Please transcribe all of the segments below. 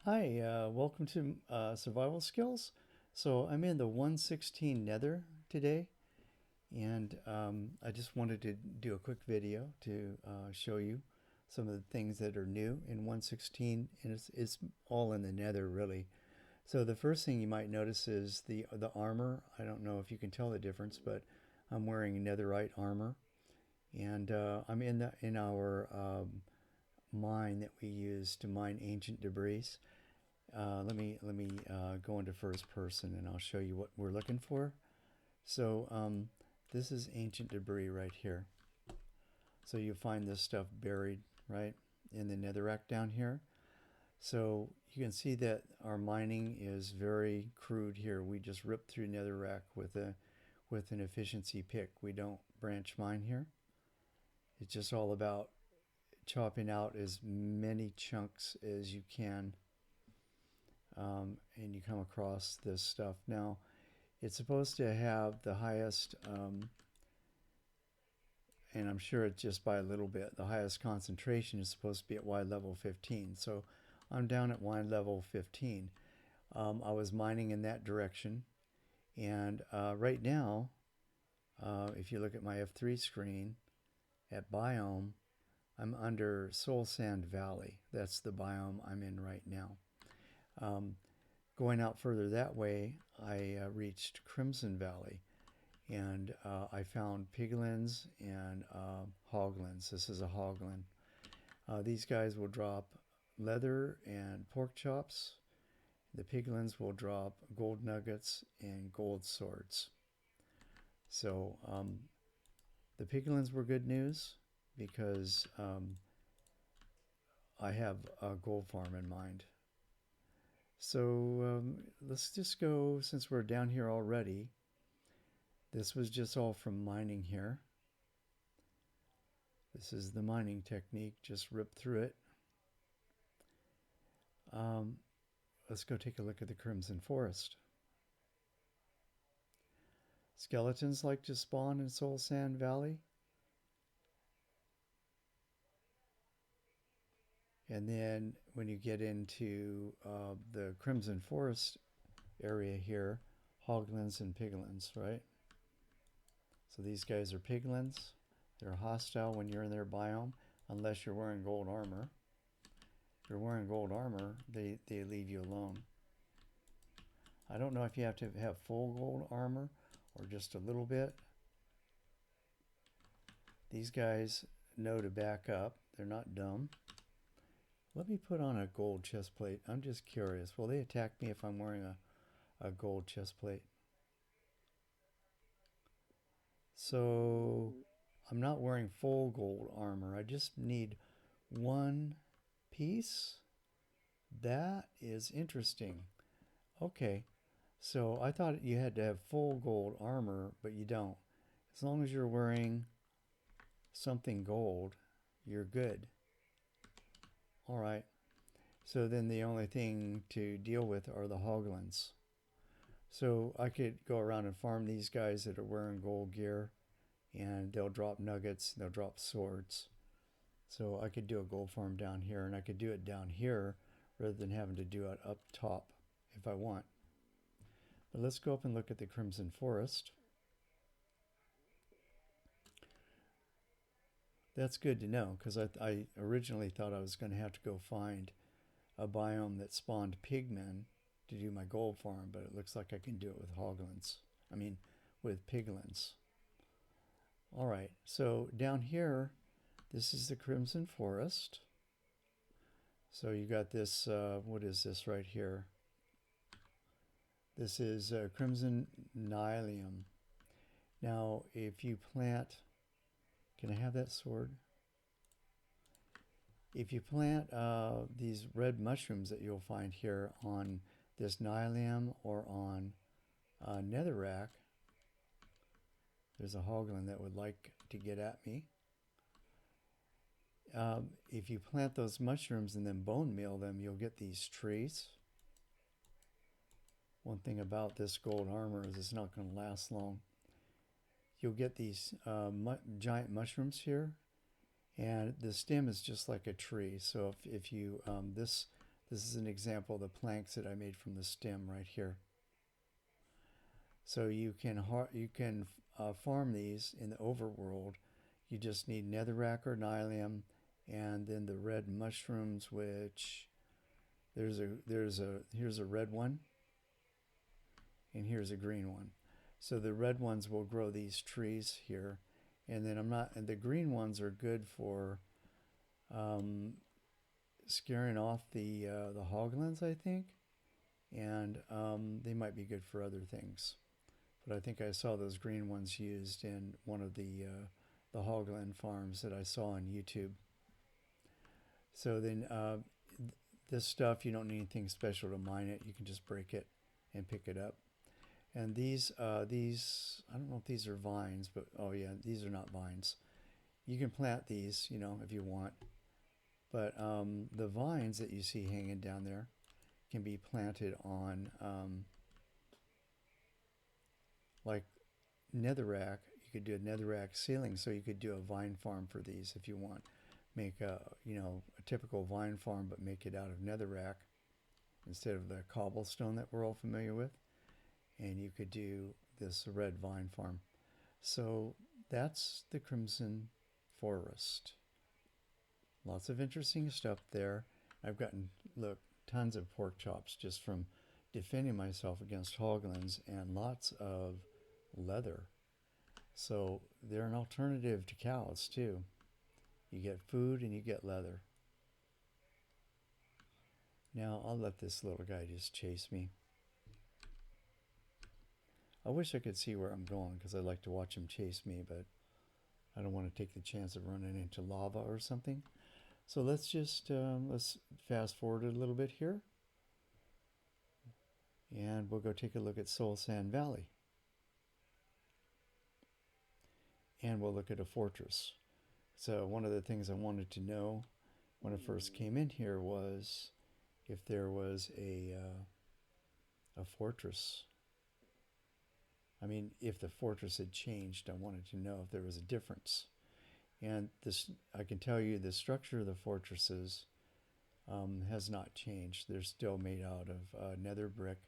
Hi, welcome to Survival Skills. So I'm in the 116 Nether today, and I just wanted to do a quick video to show you some of the things that are new in 116, and it's all in the Nether really. So the first thing you might notice is the armor. I don't know if you can tell the difference, but I'm wearing netherite armor, and I'm in our mine that we use to mine ancient debris. Let me go into first person and I'll show you what we're looking for. So this is ancient debris right here. So you find this stuff buried right in the netherrack down here. So you can see that our mining is very crude here. We just rip through netherrack with an efficiency pick. We don't branch mine here. It's just all about chopping out as many chunks as you can, and you come across this stuff. Now, it's supposed to have the highest, and I'm sure it's just by a little bit, the highest concentration is supposed to be at Y level 15. So I'm down at Y level 15. I was mining in that direction. And right now, if you look at my F3 screen at biome, I'm under Soul Sand Valley. That's the biome I'm in right now. Going out further that way, I reached Crimson Valley, and I found piglins and hoglins. This is a hoglin. These guys will drop leather and pork chops. The piglins will drop gold nuggets and gold swords. So the piglins were good news because I have a gold farm in mind. So let's just go, since we're down here already. This was just all from mining here. This is the mining technique, just rip through it. Um, let's go take a look at the Crimson Forest. Skeletons like to spawn in Soul Sand Valley. And then when you get into the Crimson Forest area here, hoglins and piglins, right? So these guys are piglins. They're hostile when you're in their biome, unless you're wearing gold armor. If you're wearing gold armor, they leave you alone. I don't know if you have to have full gold armor or just a little bit. These guys know to back up. They're not dumb. Let me put on a gold chest plate. I'm just curious. Will they attack me if I'm wearing a gold chest plate? So I'm not wearing full gold armor. I just need one piece. That is interesting. Okay. So I thought you had to have full gold armor, but you don't. As long as you're wearing something gold, you're good. All right. So then the only thing to deal with are the hoglins. So I could go around and farm these guys that are wearing gold gear, and they'll drop nuggets, they'll drop swords. So I could do a gold farm down here, and I could do it down here rather than having to do it up top if I want. But let's go up and look at the Crimson Forest. That's good to know, because I originally thought I was going to have to go find a biome that spawned pigmen to do my gold farm, but it looks like I can do it with hoglins. I mean, with piglins. All right, so down here, this is the Crimson Forest. So you got this, what is this right here? This is Crimson Nylium. Now, if you plant, can I have that sword? If you plant these red mushrooms that you'll find here on this Nylium or on Netherrack, there's a hoglin that would like to get at me. If you plant those mushrooms and then bone meal them, you'll get these trees. One thing about this gold armor is it's not going to last long. You'll get these giant mushrooms here, and the stem is just like a tree. So if you this This is an example of the planks that I made from the stem right here. So you can farm these in the overworld. You just need netherrack or nylium, and then the red mushrooms, which here's a red one, and here's a green one. So the red ones will grow these trees here, and then and the green ones are good for scaring off the hoglins, I think, and they might be good for other things. But I think I saw those green ones used in one of the hoglin farms that I saw on YouTube. So then this stuff, you don't need anything special to mine it. You can just break it and pick it up. And these, I don't know if these are vines, but oh yeah, these are not vines. You can plant these, you know, if you want. But the vines that you see hanging down there can be planted on like netherrack. You could do a netherrack ceiling, so you could do a vine farm for these if you want. Make a typical vine farm, but make it out of netherrack instead of the cobblestone that we're all familiar with. And you could do this red vine farm. So that's the Crimson Forest. Lots of interesting stuff there. I've gotten, look, tons of pork chops just from defending myself against hoglins, and lots of leather. So they're an alternative to cows too. You get food and you get leather. Now I'll let this little guy just chase me. I wish I could see where I'm going, because I like to watch him chase me, but I don't want to take the chance of running into lava or something. So let's just let's fast forward a little bit here, and we'll go take a look at Soul Sand Valley, and we'll look at a fortress. So one of the things I wanted to know when I first came in here was if there was a fortress. I mean, if the fortress had changed, I wanted to know if there was a difference. And this, I can tell you, the structure of the fortresses has not changed. They're still made out of nether brick,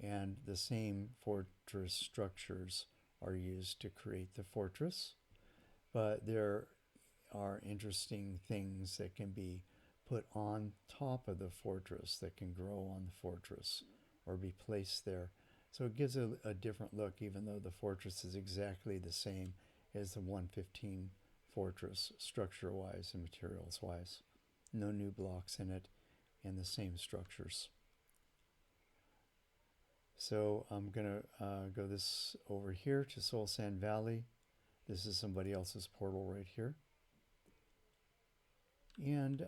and the same fortress structures are used to create the fortress. But there are interesting things that can be put on top of the fortress, that can grow on the fortress or be placed there. So it gives a different look, even though the fortress is exactly the same as the 115 fortress, structure-wise and materials-wise. No new blocks in it, and the same structures. So I'm going to go this over here to Soul Sand Valley. This is somebody else's portal right here. And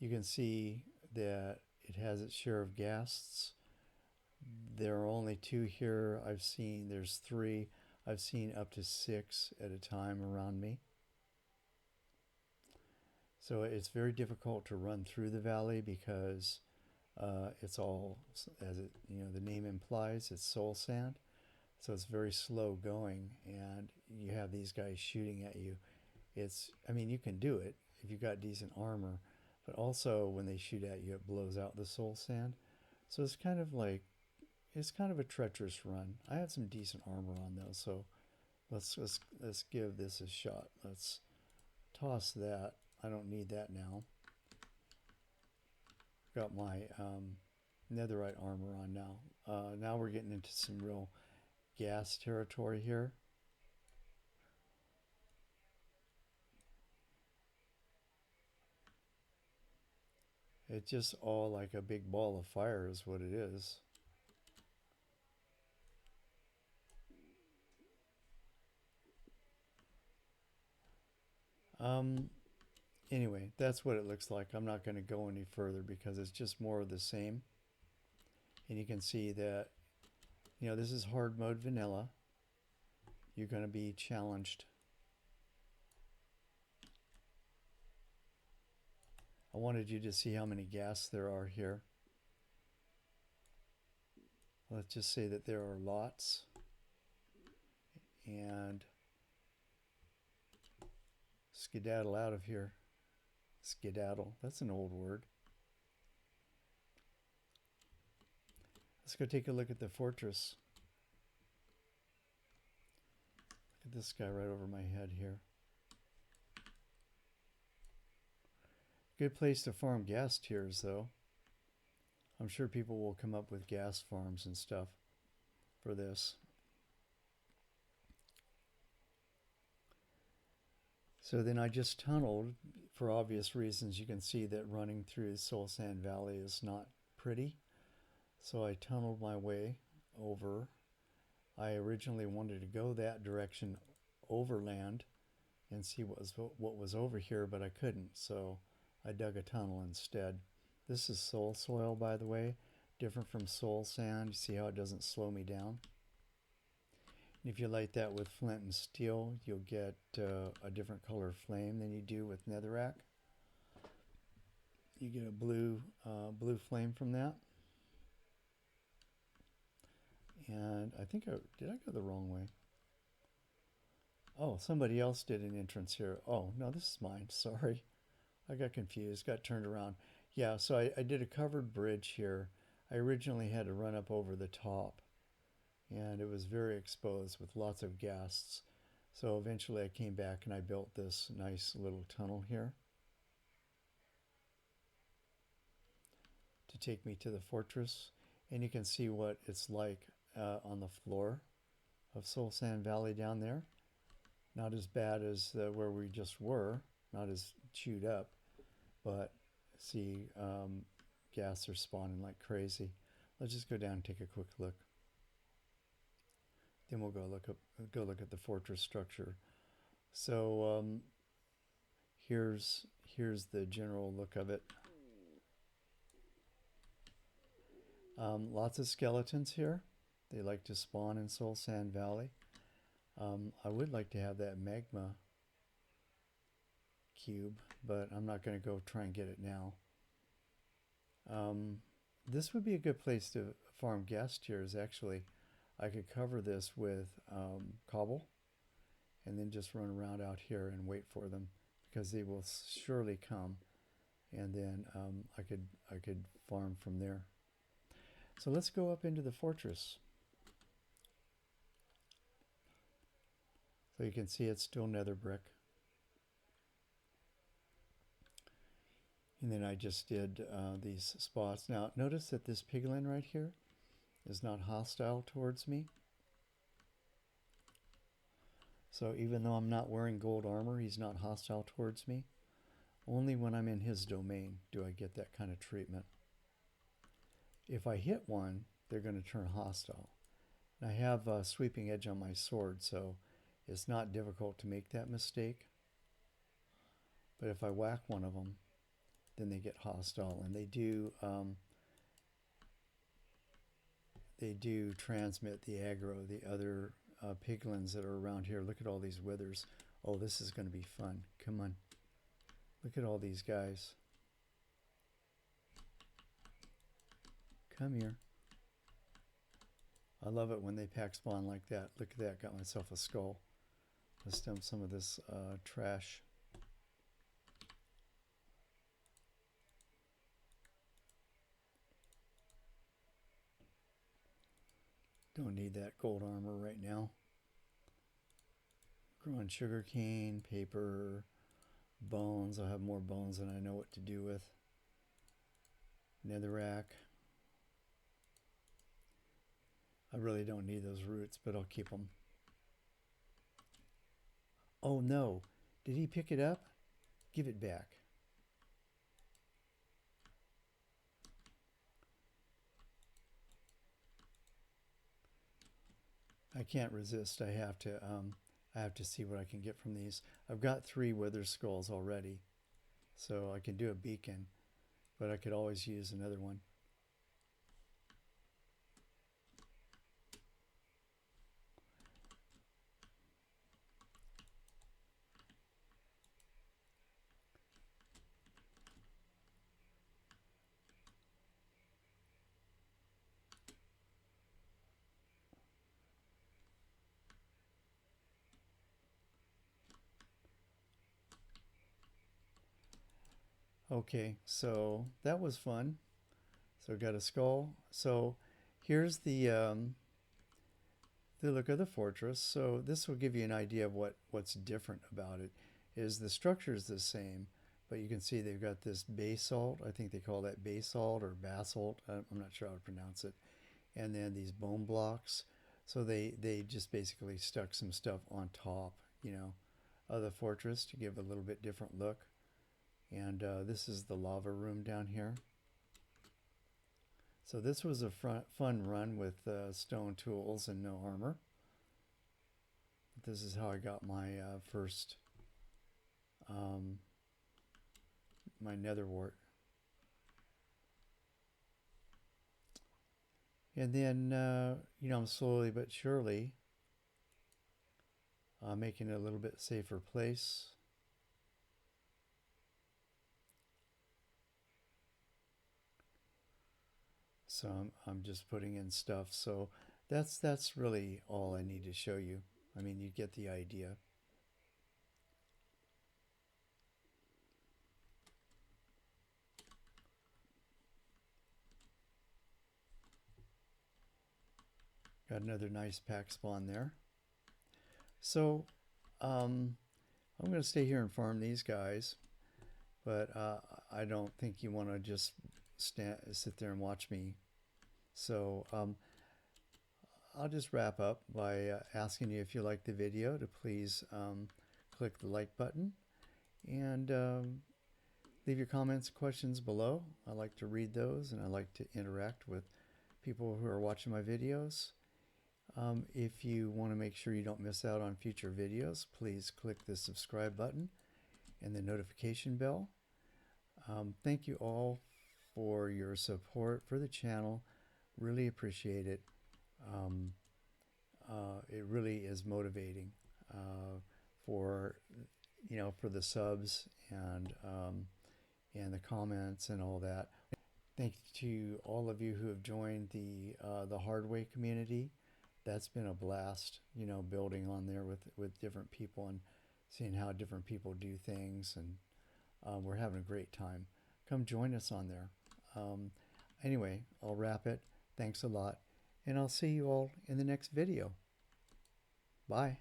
you can see that it has its share of ghasts. There are only 2 here. I've seen, there's 3. I've seen up to 6 at a time around me. So it's very difficult to run through the valley, because it's all, as it, the name implies, it's soul sand. So it's very slow going, and you have these guys shooting at you. I mean, you can do it if you've got decent armor, but also when they shoot at you, it blows out the soul sand. So it's kind of like, it's kind of a treacherous run. I had some decent armor on though, so let's give this a shot. Let's toss that. I don't need that now. Got my netherite armor on now. Now we're getting into some real gas territory here. It's just all like a big ball of fire is what it is. Anyway, that's what it looks like. I'm not going to go any further because it's just more of the same. And you can see that, this is hard mode vanilla. You're going to be challenged. I wanted you to see how many gas there are here. Let's just say that there are lots. And skedaddle out of here. Skedaddle, that's an old word. Let's go take a look at the fortress. Look at this guy right over my head here. Good place to farm gas tiers, though. I'm sure people will come up with gas farms and stuff for this. So then I just tunneled for obvious reasons. You can see that running through Soul Sand Valley is not pretty. So I tunneled my way over. I originally wanted to go that direction overland and see what was over here, but I couldn't. So I dug a tunnel instead. This is soul soil, by the way, different from soul sand. You see how it doesn't slow me down? And if you light that with flint and steel, you'll get a different color flame than you do with netherrack. You get a blue flame from that. And I think did I go the wrong way? Oh, somebody else did an entrance here. Oh, no, this is mine. Sorry. I got confused, got turned around. Yeah, so I did a covered bridge here. I originally had to run up over the top, and it was very exposed with lots of ghasts. So eventually I came back and I built this nice little tunnel here to take me to the fortress. And you can see what it's like on the floor of Soul Sand Valley down there. Not as bad as where we just were, not as chewed up, but see, gas are spawning like crazy. Let's just go down and take a quick look. Then we'll go look at the fortress structure. So here's the general look of it. Lots of skeletons here. They like to spawn in Soul Sand Valley. I would like to have that magma cube, but I'm not going to go try and get it now. This would be a good place to farm gas tiers, actually. I could cover this with cobble and then just run around out here and wait for them, because they will surely come, and then I could farm from there. So let's go up into the fortress. So you can see it's still nether brick. And then I just did these spots. Now notice that this piglin right here is not hostile towards me. So even though I'm not wearing gold armor, he's not hostile towards me. Only when I'm in his domain do I get that kind of treatment. If I hit one, they're going to turn hostile. And I have a sweeping edge on my sword, so it's not difficult to make that mistake. But if I whack one of them, then they get hostile, and they do transmit the aggro, the other piglins that are around here. Look at all these withers. Oh, this is going to be fun. Come on. Look at all these guys. Come here. I love it when they pack spawn like that. Look at that. Got myself a skull. Let's dump some of this trash. Don't need that gold armor right now. Growing sugarcane, paper, bones. I'll have more bones than I know what to do with. Netherrack. I really don't need those roots, but I'll keep them. Oh no, did he pick it up? Give it back. I can't resist. I have to see what I can get from these. I've got 3 wither skulls already, so I can do a beacon, but I could always use another one. Okay, so that was fun. So got a skull. So here's the look of the fortress. So this will give you an idea of what's different about it. Is the structure is the same, but you can see they've got this basalt. I think they call that basalt or basalt. I'm not sure how to pronounce it. And then these bone blocks. So they just basically stuck some stuff on top, of the fortress to give a little bit different look. And this is the lava room down here. So this was a fun run with stone tools and no armor. This is how I got my first, my nether wart. And then, I'm slowly but surely making it a little bit safer place. So I'm just putting in stuff. So that's really all I need to show you. I mean, you get the idea. Got another nice pack spawn there. So I'm going to stay here and farm these guys, but I don't think you want to just sit there and watch me. So I'll just wrap up by asking you if you like the video to please click the like button and leave your comments and questions below. I like to read those and I like to interact with people who are watching my videos. If you want to make sure you don't miss out on future videos, please click the subscribe button and the notification bell. Thank you all for your support for the channel. Really appreciate it. It really is motivating for for the subs and the comments and all that. Thank you to all of you who have joined the Hardway community. That's been a blast, building on there with different people and seeing how different people do things, and we're having a great time. Come join us on there. Anyway, I'll wrap it. Thanks a lot, and I'll see you all in the next video. Bye.